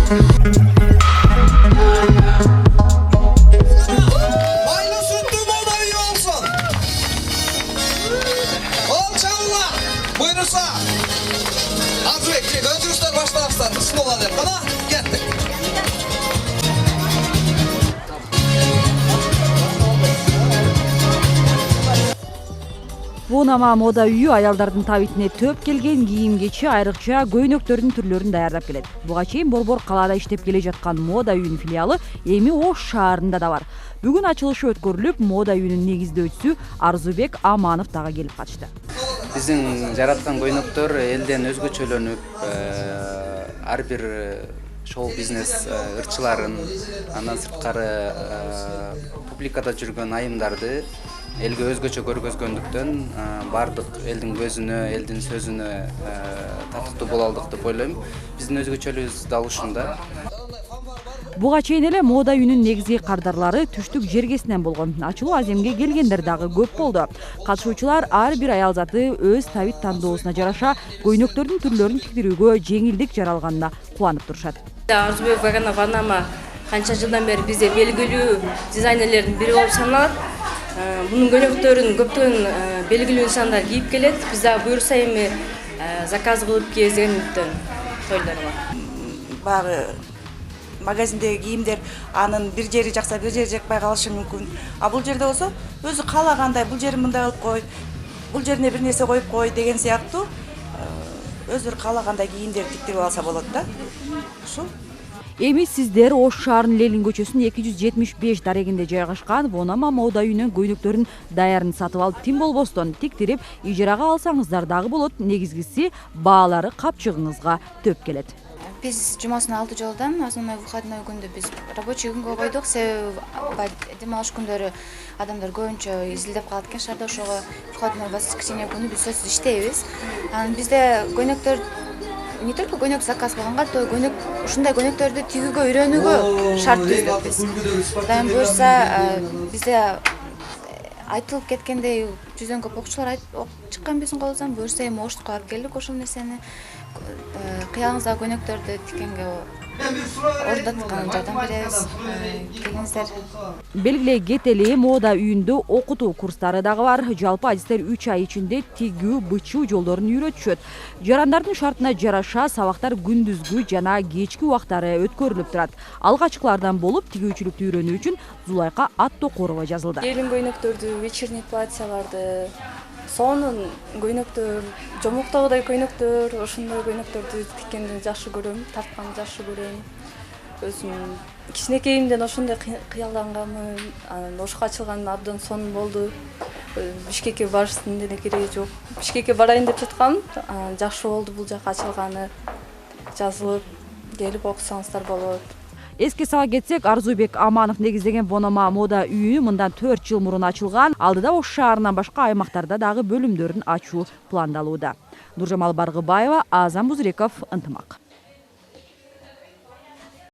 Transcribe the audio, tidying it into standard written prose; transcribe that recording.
Baylı sütlü moda iyi olsun. Olçanlar. Buyursa. Arzuek, özürüzler başlarsan. Bismillah der. Bana geldik. Вонама мода үйү аялдардын табитине төп келген кийим кечи айрыкча көйнөктөрдүн түрлөрүн даярдап келет. Буга чейин Борбор калаада иштеп келе жаткан мода үйүнүн филиалы эми Ош шаарында да бар. Бүгүн ачылышы өткөрүлүп, мода үйүнүн негиздөөчүсү Арзубек Аманов дагы келип катышты. Биздин жараткан көйнөктөр элден өзгөчөлөнүп, ар бир шоу бизнес ырчыларын, андан сырткары публикада жүргөн айымдарды элге өзгөчө көргөзгөндүктөн бардык элдин көзүнө, элдин сөзүнө татыктуу боло алдык деп ойлойм. Биздин өзгөчөлүгүбүз да ушунда. Буга чейин эле мода үйүнүн негизги кардарлары түштүк жергесинен болгон. Ачылуу аземге келгендер дагы көп болду. Катышуучулар ар бир аял заты өз табит тандоосуна жараша көйнөктөрдүн түрлөрүн тигдирүүгө жеңилдик жаралганына кубанып турушат. Арзубек Ванама канча жылдан бери бизде белгилүү дизайнерлердин бири болуп саналат. Bunun көйнөктөрүн көптөгөн белгилүү инсандар кийип келет. Биз да буюрса эми заказ кылып кийгизгендиктен тойлорго. Багы магазиндеги кийимдер анын бир жери жакса, бир жери жакпай калышы мүмкүн. А бул жерде болсо өзү каалагандай, бул жерин мындай кылып кой, бул жерине бир нерсе коюп кой деген сыяктуу өздөрү каалагандай кийимдер тиктирип алса болот да. Ушул. Эми сиздер Ош шаарынын Ленин көчөсүнүн 275 дарегинде жайгашкан Вонама мода үйүнүн көйнөктөрүн даярын сатып алып, тим болбостон тиктирип, ижарага алсаңыздар дагы болот. Негизгиси баалары капчыгыңызга төп келет. Биз жумасына 6 жолдан, основной выходной күндө биз рабочий күнгө койдук. Себеби дем алыш күндөрү адамдар көбүнчө изилдеп калат экен шаарда, ошого выходной воскресенье күнү биз сөзсүз иштейбиз. Бизде көйнөктөр не только көйнөк заказ кылганга, то ушундай көйнөктөрдү тигүүгө үйрөнүүгө шарт түздүкбүз. Дайым буюрса бизде айтылып кеткендей жүздөн көп окуучулар чыккан биздин колубуздан, буюрса эми Ошко алып келдик ошол нерсени. Кыялыңыздагы көйнөктөрдү тиккенге ордоткан жардам беребиз. Келиңиздер. Белгилей кетели, мода үйүндө окутуу курстары дагы бар. Жалпы адистер 3 ай ичинде тигүү, бычуу жолдорун үйрөтүшөт. Жарандардын шартына жараша сабактар күндүзгү жана кечки убактары өткөрүлүп турат. Алгачкылардан болуп тигүүчүлүктү үйрөнүү үчүн Зулайка Аттокорова жазылды. Келин көйнөктөрдү, вечерний платьяларды, сонун көйнөктөр, жомоктогудай көйнөктөр, ошондой көйнөктөрдү тиккенди жакшы көрөм, тартканды жакшы көрөм. Өзүм кичинекейимден ошондой кыялданганмын. Ошко ачылган абдан сонун болду. Бишкекке барыштын деле кереги жок. Бишкекке барайын деп жаткам. Жакшы болду бул жака ачылганы. Жазылып келип окусаңыздар болот. Эске сала кетсек, Арзубек Аманов негиздеген Вонама мода үйү мындан 4 жыл мурун ачылган. Алдыда Ош шаарынан башка аймактарда дагы бөлүмдөрүн ачуу пландалууда. Нуржамал Баргыбаева, Азам Бузреков, Ынтымак.